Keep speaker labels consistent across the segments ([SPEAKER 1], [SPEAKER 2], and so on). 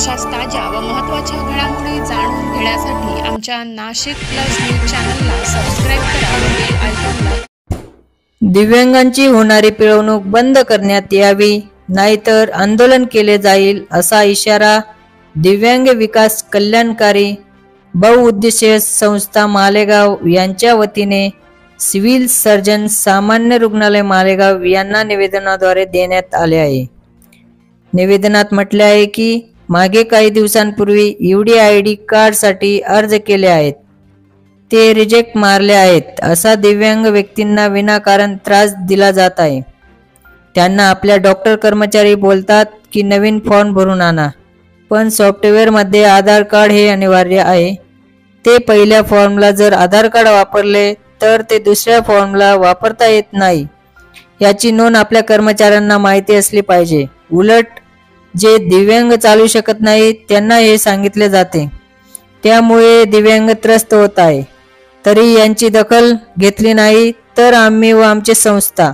[SPEAKER 1] अशाच ताज्या व महत्त्वाच्या घडामोडी जाणून घेण्यासाठी आमच्या नाशिक प्लस न्यूज चॅनलला सबस्क्राइब करा व बेल आयकॉनला।
[SPEAKER 2] दिव्यांगांची होणारी पिळवणूक बंद करण्यात यावी, नाहीतर आंदोलन केले जाईल, असा इशारा दिव्यांग विकास कल्याणकारी बहुउद्देशीय संस्था मालेगाव यांच्या वतीने सिव्हिल सर्जन सामान्य रुग्णालय मालेगाव यांना निवेदनाद्वारे देण्यात आले आहे। निवेदनात म्हटले आहे की मागे काही दिवसांपूर्वी UDID कार्डसाठी अर्ज केले आहेत, ते रिजेक्ट मारले आहेत। असा दिव्यांग व्यक्तींना विनाकारण त्रास दिला जात आहे। त्यांना आपल्या डॉक्टर कर्मचारी बोलतात की नवीन फॉर्म भरून आणा, पण सॉफ्टवेअरमध्ये आधार कार्ड हे अनिवार्य आहे। ते पहिल्या फॉर्मला जर आधार कार्ड वापरले तर ते दुसऱ्या फॉर्मला वापरता येत नाही, याची नोंद आपल्या कर्मचाऱ्यांना माहिती असली पाहिजे। उलट जे दिव्यांग चालू शकत नाही त्यांना हे सांगितले जाते, त्यामुळे दिव्यांग त्रस्त होत आहे। तरी यांची दखल घेतली नाही तर आम्ही व आमची संस्था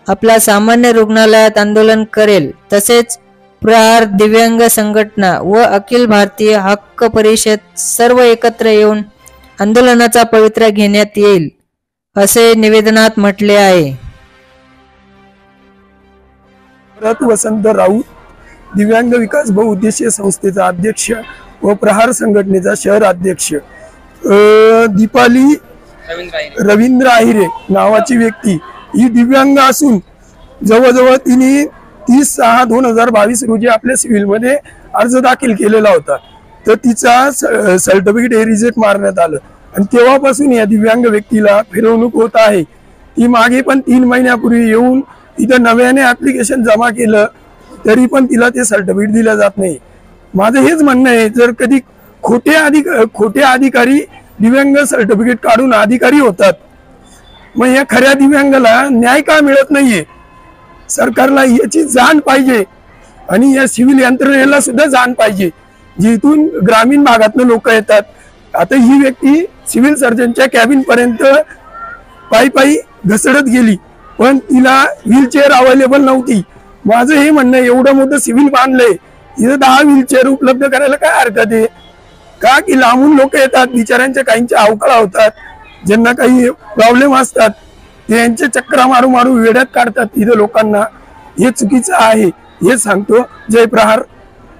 [SPEAKER 2] आपला सामान्य रुग्णालयात आंदोलन करेल। तसेच प्रहार दिव्यांग संघटना व अखिल भारतीय हक्क परिषद सर्व एकत्र येऊन आंदोलनाचा पवित्रा घेण्यात येईल, असे निवेदनात म्हटले आहे।
[SPEAKER 3] वसंत राऊत, दिव्यांग विकास बहुउद्देशीय संस्थेचा अध्यक्ष व प्रहार संघटनेचा शहर अध्यक्ष। दीपाली रवींद्र आहिरे नावाची व्यक्ती ही दिव्यांग असून जवळजवळ तिने 30/6/2022 रोजी आपल्या सिव्हिलमध्ये अर्ज दाखल केलेला होता, तर तिचा सर्टिफिकेट हे रिजेक्ट मारण्यात आलं आणि तेव्हापासून या दिव्यांग व्यक्तीला फिरवणूक होत आहे। ती मागे पण 3 महिन्यापूर्वी येऊन तिथं नव्याने ऍप्लिकेशन जमा केलं तरी पण तिला ते सर्टिफिकेट दिलं जात नाही। माझं हेच म्हणणं आहे, जर कधी खोटे अधिकारी दिव्यांग सर्टिफिकेट काढून अधिकारी होतात, मग या खऱ्या दिव्यांगाला न्याय का मिळत नाहीये? सरकारला याची जाण पाहिजे आणि या सिव्हिल यंत्रणेला सुद्धा जाण पाहिजे, जिथून ग्रामीण भागातून लोक येतात। आता ही व्यक्ती सिव्हिल सर्जनच्या कॅबिन पर्यंत पायी घसरत गेली, पण तिला व्हीलचेअर अवेलेबल नव्हती। माझं हे म्हणणं, एवढं मोठं सिव्हिल बांधलंय, इथं 10 व्हीलचेअर उपलब्ध करायला काय हरकत आहे का? की लांबून लोक येतात, बिचाऱ्यांच्या काहींच्या अवकळा होतात, ज्यांना काही प्रॉब्लेम असतात, ते यांचे चक्रा मारू वेड्यात काढतात इथं लोकांना। हे चुकीचं आहे, हे सांगतो। जय प्रहार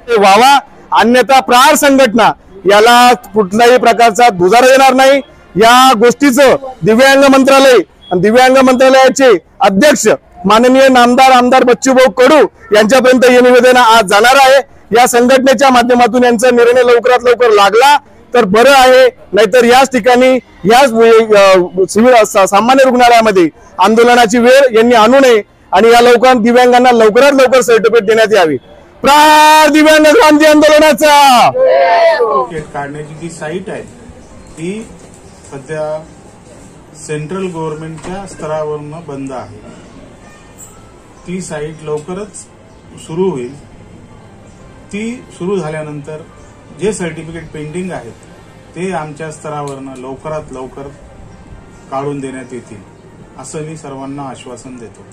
[SPEAKER 4] व्हावा, अन्यथा प्रहार संघटना याला कुठल्याही प्रकारचा दुजारा देणार नाही। या गोष्टीचं दिव्यांग मंत्रालय आणि दिव्यांग मंत्रालयाचे अध्यक्ष माननीय आमदार बच्चूभाऊ कडू यांच्यापर्यंत हे निवेदन आज जाणार आहे। या संघटनेच्या माध्यमातून यांचा निर्णय लवकरात लवकर लागला तर बरं आहे, नाहीतर याच ठिकाणी याच सिव्हिल सामान्य रुग्णालयामध्ये आंदोलनाची वेळ यांनी आणू नये आणि या दिव्यांगांना लवकरात लवकर सर्टिफिकेट देण्यात यावी। प्रहार दिव्यांग क्रांती आंदोलनाचा
[SPEAKER 5] काढण्याची जी साईट आहे ती सध्या सेंट्रल गव्हर्नमेंटच्या स्तरावरून बंद आहे। ती साईट लवकरच सुरू होईल। ती सुरू झाल्यानंतर जे सर्टिफिकेट पेंडिंग आहेत ते आमच्या स्तरावरून लवकरात लवकर काढून देण्यात येतील, असं मी सर्वांना आश्वासन देतो।